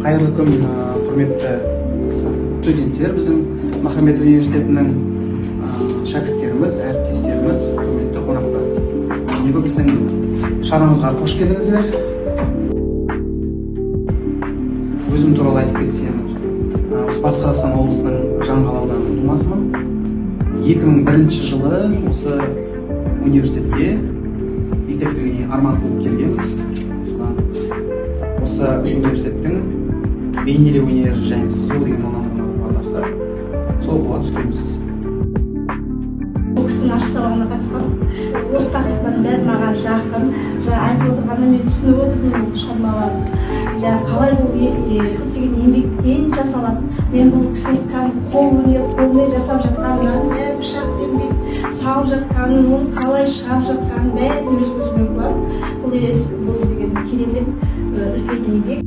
Қайырлы күн, құрметті студенттер, біздің Махамбет университетінің шәкірттеріміз, әріптестеріміз, құрметті қонақтар. Бүгінгі біздің шарамызға қош келдіңіздер. Өзім туралы айтып кетсем, Батыс Қазақстан облысының Жаңғал ауданының тумасымын. 2001 жылы осы университетке мектептігіне арман қуып келгенбіз. Осы университеттің бейнелеу өнері және сызу деген мамандығына бардық. Сол бола түскенбіз. Бұл кісінің ашық сабағына қатысқан. Осы тақырыптардың бәрі маған жақын. Айтып отырғанда мен түсініп отырдым бұл шығармаларды. Қалай бұл көптеген еңбектен жасалады. Мен бұл кісінің қолымен жасап жатқанын, пышақпен салып жатқанын, оны қалай шығарып жатқанын бәрін өз көзімен көріп, бұл деген керемет үлкен еңбек.